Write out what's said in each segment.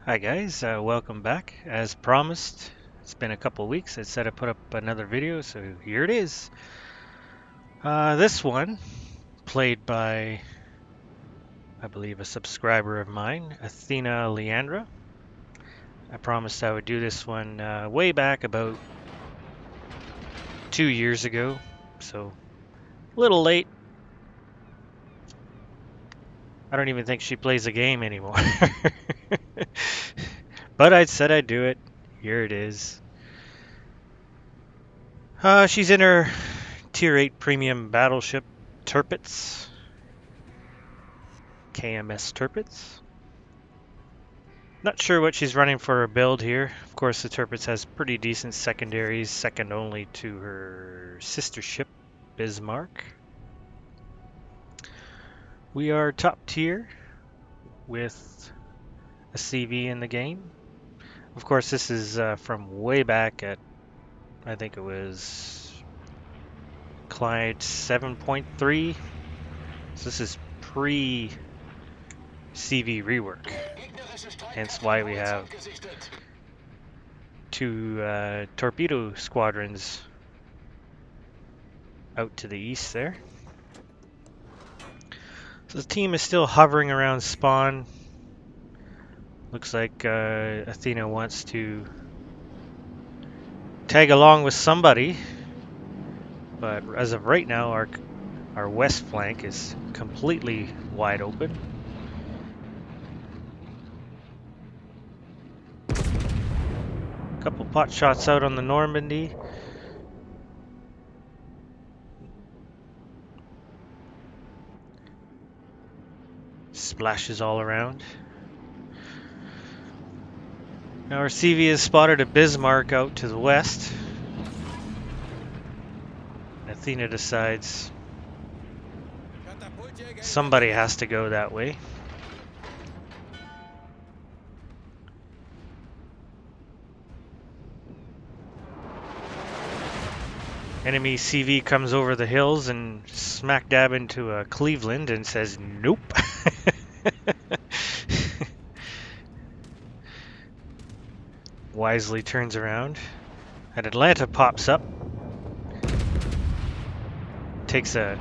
Hi guys, welcome back. As promised, it's been a couple weeks. I said I'd put up another video, so here it is. This one, played by, I believe, a subscriber of mine, Athena Leandra. I promised I would do this one way back about 2 years ago, so a little late. I don't even think she plays a game anymore. But I said I'd do it. Here it is. She's in her Tier 8 premium battleship, Tirpitz. KMS Tirpitz. Not sure what she's running for her build here. Of course, the Tirpitz has pretty decent secondaries, second only to her sister ship, Bismarck. We are top tier with a CV in the game. Of course, this is from way back at, I think it was client 7.3. So this is pre-CV rework. Hence why we have two torpedo squadrons out to the east there. So the team is still hovering around spawn. Looks like Athena wants to tag along with somebody, but as of right now, our west flank is completely wide open. Couple pot shots out on the Normandy. Splashes all around. Now our CV has spotted a Bismarck out to the west. Athena decides somebody has to go that way. Enemy CV comes over the hills and smack dab into a Cleveland and says nope. Wisely turns around. An Atlanta pops up. Takes a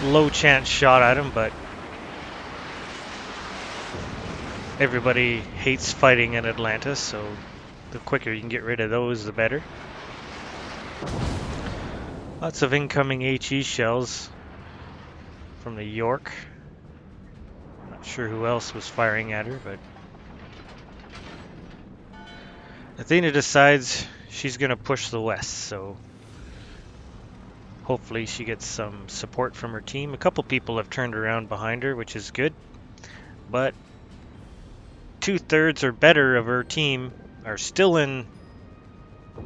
low chance shot at him, but everybody hates fighting in Atlanta, so the quicker you can get rid of those, the better. Lots of incoming HE shells from the York. Not sure who else was firing at her, but Athena decides she's going to push the west, so hopefully she gets some support from her team. A couple people have turned around behind her, which is good, but 2/3 or better of her team are still in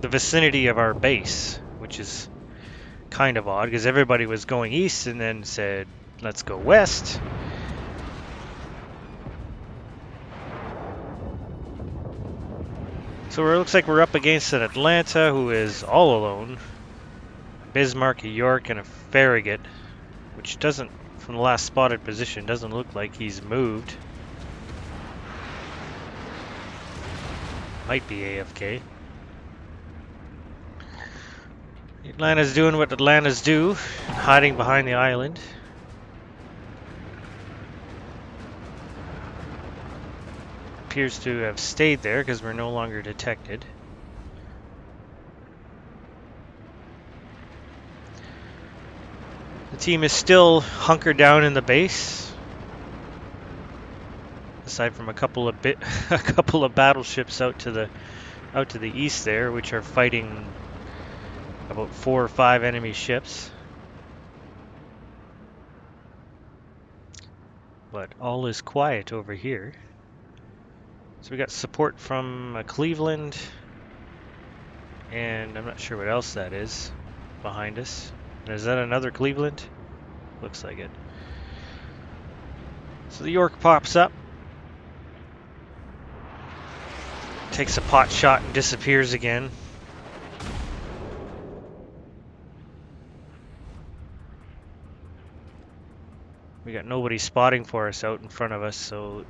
the vicinity of our base, which is kind of odd because everybody was going east and then said, let's go west. So it looks like we're up against an Atlanta who is all alone. Bismarck, a York, and a Farragut, which doesn't, from the last spotted position, doesn't look like he's moved. Might be AFK. Atlanta's doing what Atlantas do, hiding behind the island. Appears to have stayed there because we're no longer detected. The team is still hunkered down in the base, aside from a couple of battleships out to the east there, which are fighting about 4 or 5 enemy ships. But all is quiet over here. So we got support from Cleveland, and I'm not sure what else that is behind us. Is that another Cleveland? Looks like it. So the York pops up, takes a pot shot and disappears again. We got nobody spotting for us out in front of us, so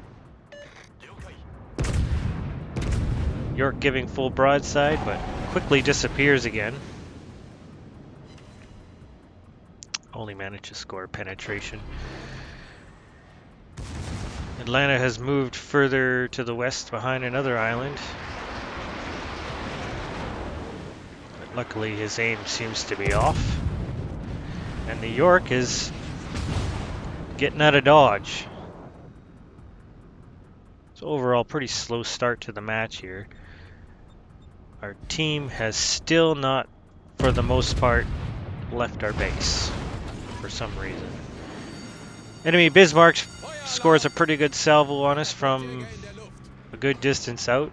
York giving full broadside, but quickly disappears again. Only managed to score penetration. Atlanta has moved further to the west behind another island. But luckily his aim seems to be off. And the York is getting out of dodge. So overall, pretty slow start to the match here. Our team has still not, for the most part, left our base for some reason. Enemy Bismarck scores a pretty good salvo on us from a good distance out.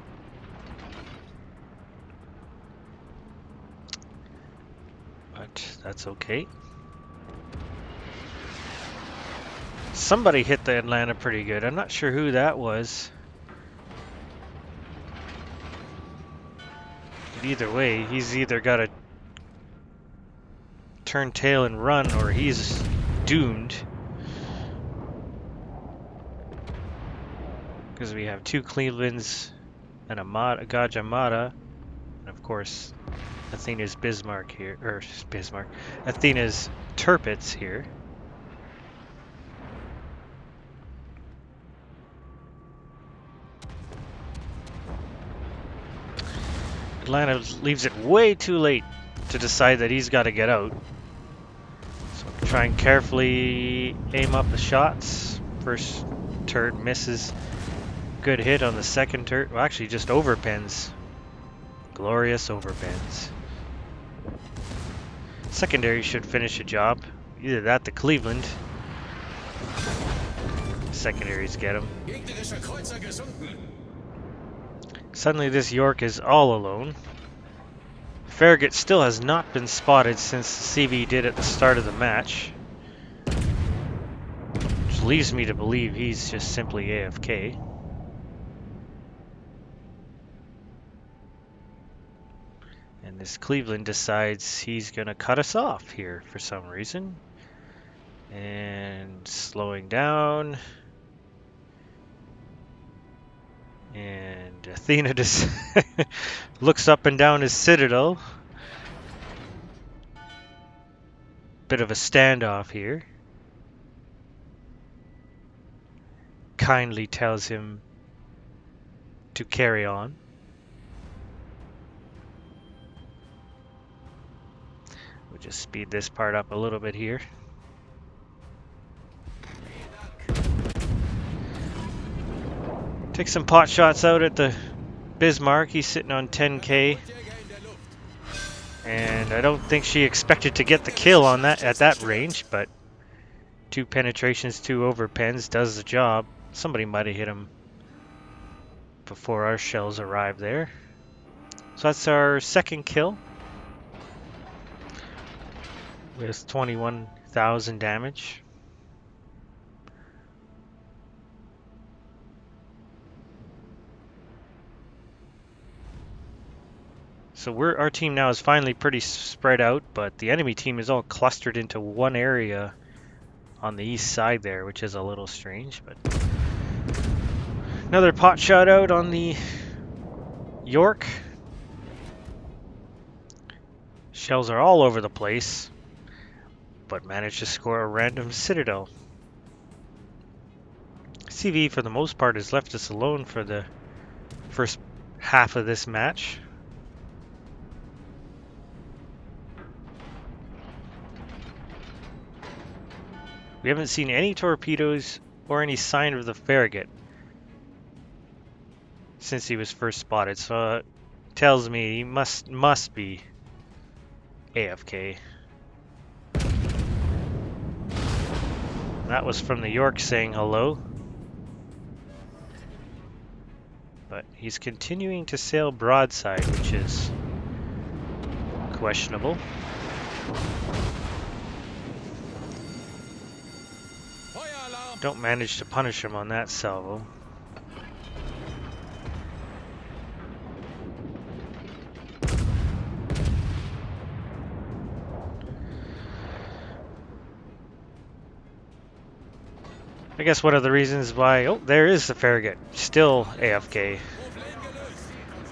But that's okay. Somebody hit the Atlanta pretty good. I'm not sure who that was. But either way, he's either got to turn tail and run or he's doomed. Because we have two Clevelands and a Gajah Mada, and of course Athena's Bismarck here, or Bismarck, Athena's Tirpitz here. Atlanta leaves it way too late to decide that he's got to get out. So try and carefully aim up the shots. First turret misses. Good hit on the second turret. Well, actually just overpins. Glorious overpins. Secondary should finish the job. Either that, the Cleveland. Secondaries get him. Suddenly this York is all alone. Farragut still has not been spotted since the CV did at the start of the match. Which leaves me to believe he's just simply AFK. And this Cleveland decides he's going to cut us off here for some reason. And slowing down. And Athena just looks up and down his citadel. Bit of a standoff here. Kindly tells him to carry on. We'll just speed this part up a little bit here. Take some pot shots out at the Bismarck. He's sitting on 10k. And I don't think she expected to get the kill on that at that range, but 2 penetrations, 2 overpens does the job. Somebody might have hit him before our shells arrived there. So that's our second kill with 21,000 damage. So our team now is finally pretty spread out, but the enemy team is all clustered into one area on the east side there, which is a little strange. But another pot shot out on the York. Shells are all over the place, but managed to score a random citadel. CV, for the most part, has left us alone for the first half of this match. We haven't seen any torpedoes or any sign of the Farragut since he was first spotted, so it tells me he must be AFK. That was from the York saying hello. But he's continuing to sail broadside, which is questionable. Don't manage to punish him on that salvo. I guess one of the reasons why... Oh, there is the Farragut. Still AFK.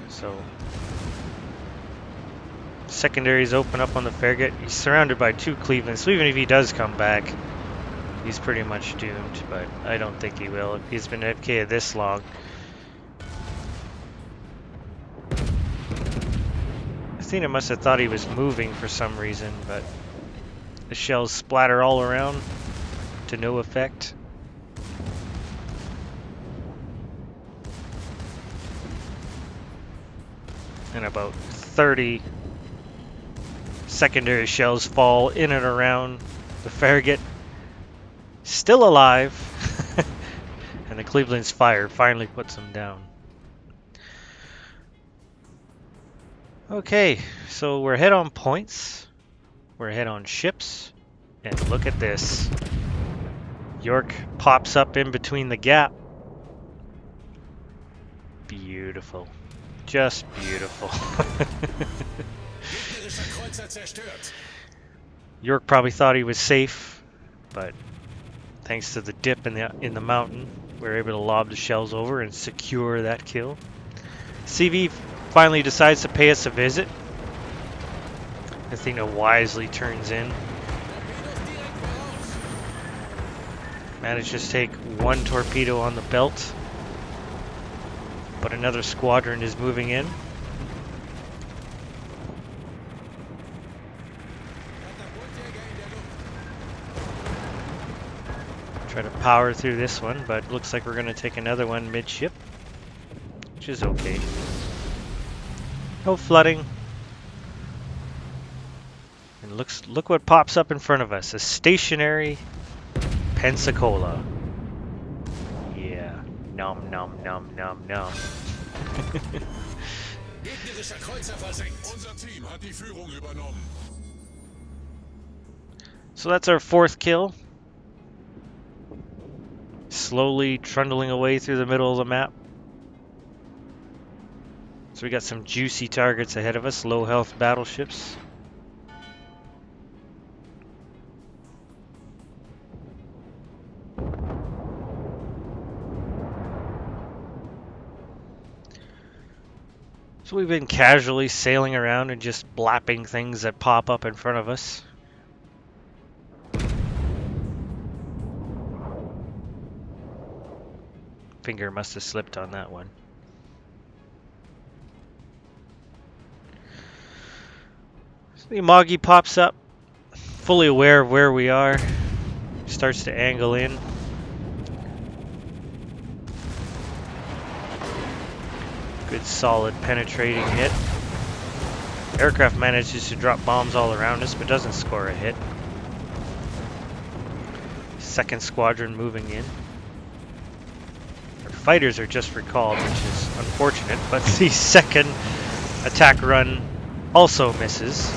So... Secondaries open up on the Farragut. He's surrounded by 2 Clevelands, so even if he does come back, he's pretty much doomed, but I don't think he will. If he's been AFK this long. Athena must have thought he was moving for some reason, but the shells splatter all around to no effect. And about 30 secondary shells fall in and around the Farragut. Still alive. And the Cleveland's fire finally puts him down. Okay, so we're ahead on points. We're ahead on ships. And look at this. York pops up in between the gap. Beautiful. Just beautiful. York probably thought he was safe, but thanks to the dip in the mountain, we were able to lob the shells over and secure that kill. CV finally decides to pay us a visit. Athena wisely turns in. Manages to take 1 torpedo on the belt, but another squadron is moving in. Try to power through this one, but looks like we're going to take another one midship, which is okay. No flooding. And look what pops up in front of us. A stationary Pensacola. Yeah. Nom nom nom nom nom. So that's our 4th kill. Slowly trundling away through the middle of the map. So we got some juicy targets ahead of us, low health battleships. So we've been casually sailing around and just blapping things that pop up in front of us. Finger must have slipped on that one. So the Amagi pops up, fully aware of where we are, starts to angle in. Good solid penetrating hit. Aircraft manages to drop bombs all around us but doesn't score a hit. 2nd squadron moving in. Our fighters are just recalled, which is unfortunate, but the 2nd attack run also misses.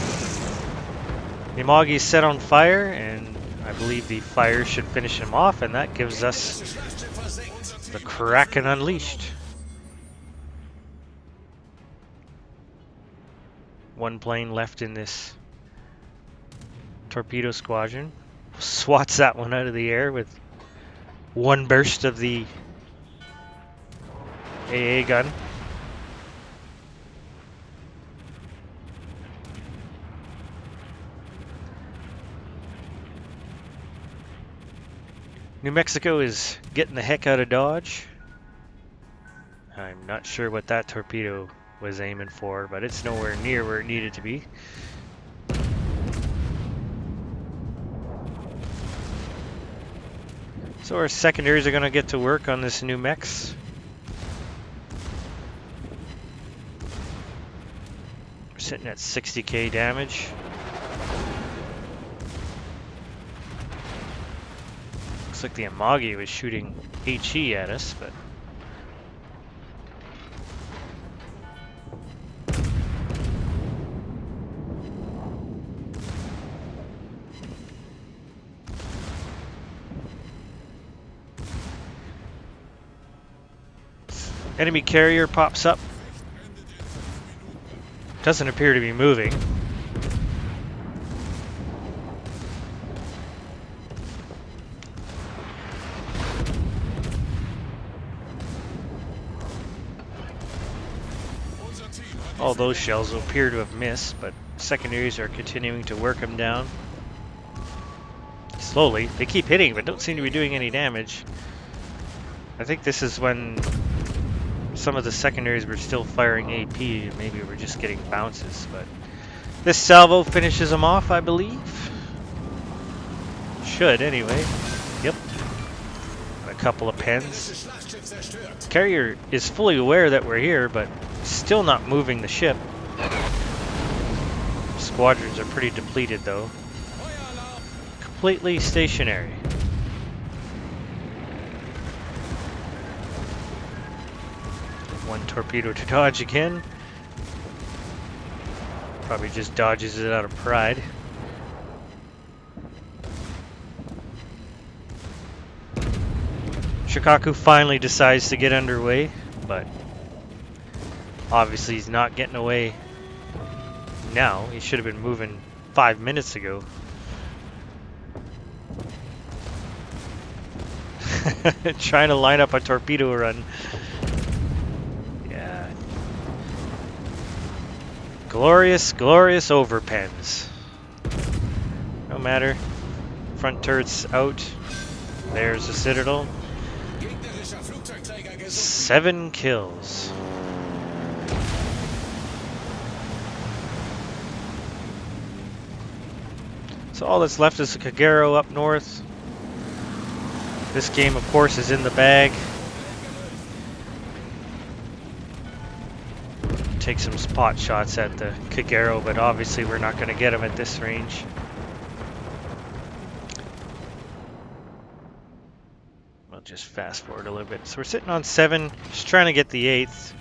The Amagi is set on fire, and I believe the fire should finish him off, and that gives us the Kraken Unleashed. 1 plane left in this torpedo squadron. Swats that one out of the air with 1 burst of the AA gun. New Mexico is getting the heck out of Dodge. I'm not sure what that torpedo was aiming for, but it's nowhere near where it needed to be. So our secondaries are going to get to work on this new Mex. We're sitting at 60k damage. Looks like the Amagi was shooting HE at us, but enemy carrier pops up. Doesn't appear to be moving. All those shells appear to have missed, but secondaries are continuing to work them down. Slowly. They keep hitting, but don't seem to be doing any damage. I think this is when some of the secondaries were still firing AP, and maybe we're just getting bounces, but this salvo finishes them off, I believe. Should, anyway. Yep. A couple of pens. Carrier is fully aware that we're here, but still not moving the ship. Squadrons are pretty depleted, though. Completely stationary. One torpedo to dodge again. Probably just dodges it out of pride. Shikaku finally decides to get underway, but obviously he's not getting away now. He should have been moving 5 minutes ago. Trying to line up a torpedo run. Yeah. Glorious, glorious overpens. No matter. Front turret's out. There's the Citadel. 7 kills. So all that's left is the Kagero up north. This game, of course, is in the bag. Take some spot shots at the Kagero, but obviously we're not going to get him at this range. I'll just fast forward a little bit. So we're sitting on 7, just trying to get the 8th.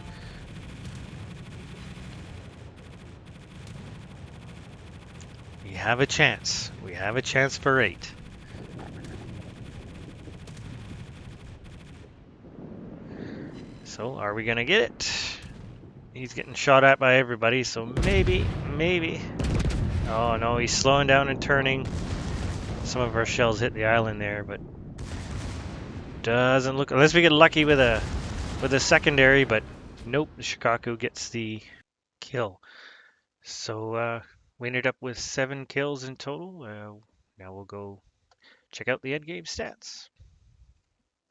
We have a chance. We have a chance for 8. So are we gonna get it? He's getting shot at by everybody, so maybe. Oh no, he's slowing down and turning. Some of our shells hit the island there, but doesn't look, unless we get lucky with a secondary, but nope, the Shikaku gets the kill. So we ended up with 7 kills in total. Now we'll go check out the endgame stats.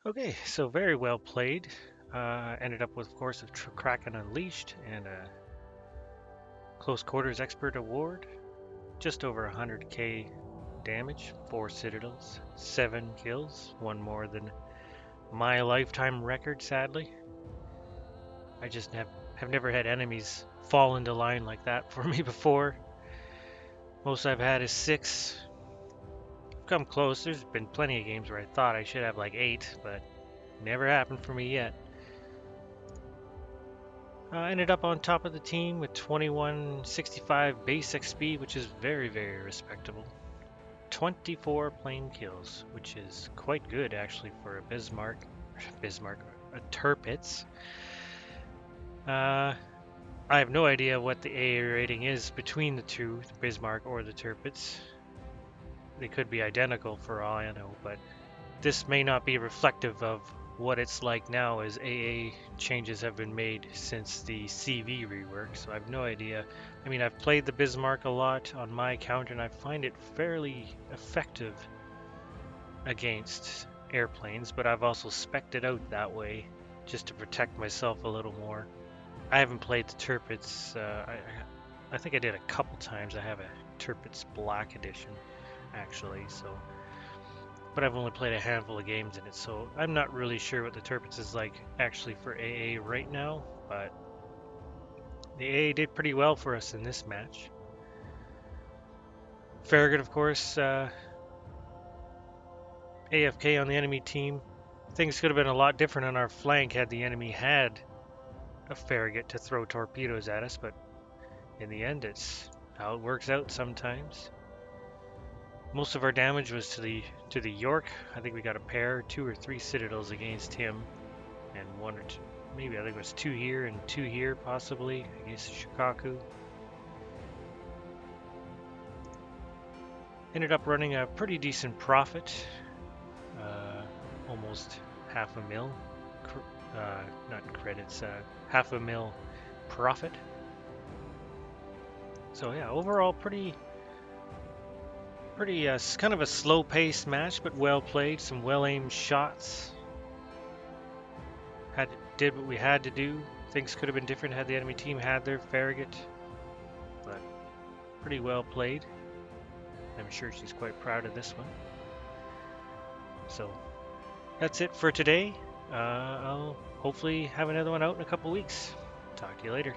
Okay, so very well played. Ended up with, of course, a Kraken Unleashed and a Close Quarters Expert Award. Just over 100k damage, 4 Citadels, 7 kills, 1 more than my lifetime record, sadly. I just have never had enemies fall into line like that for me before. Most I've had is 6. I've come close. There's been plenty of games where I thought I should have like 8, but never happened for me yet. Ended up on top of the team with 2165 base XP, which is very, very respectable. 24 plane kills, which is quite good actually for a a Tirpitz. I have no idea what the AA rating is between the two, the Bismarck or the Tirpitz. They could be identical for all I know, but this may not be reflective of what it's like now, as AA changes have been made since the CV rework, so I have no idea. I mean, I've played the Bismarck a lot on my account, and I find it fairly effective against airplanes, but I've also spec'd it out that way, just to protect myself a little more. I haven't played the Tirpitz. I think I did a couple times. I have a Tirpitz Black Edition, actually, so... But I've only played a handful of games in it, so I'm not really sure what the Tirpitz is like actually for AA right now, but the AA did pretty well for us in this match. Farragut, of course, AFK on the enemy team. Things could have been a lot different on our flank had the enemy had a Farragut to throw torpedoes at us, but in the end, it's how it works out sometimes. Most of our damage was to the York. I think we got a pair, 2 or 3 Citadels against him, and 1 or 2, maybe I think it was 2 here and 2 here possibly against Shikaku. Ended up running a pretty decent profit, almost $500,000, not credits, $500,000 profit. So yeah, overall pretty kind of a slow-paced match, but well played. Some well-aimed shots. Did what we had to do. Things could have been different had the enemy team had their Farragut, but pretty well played. I'm sure she's quite proud of this one. So that's it for today. I'll hopefully have another one out in a couple weeks. Talk to you later.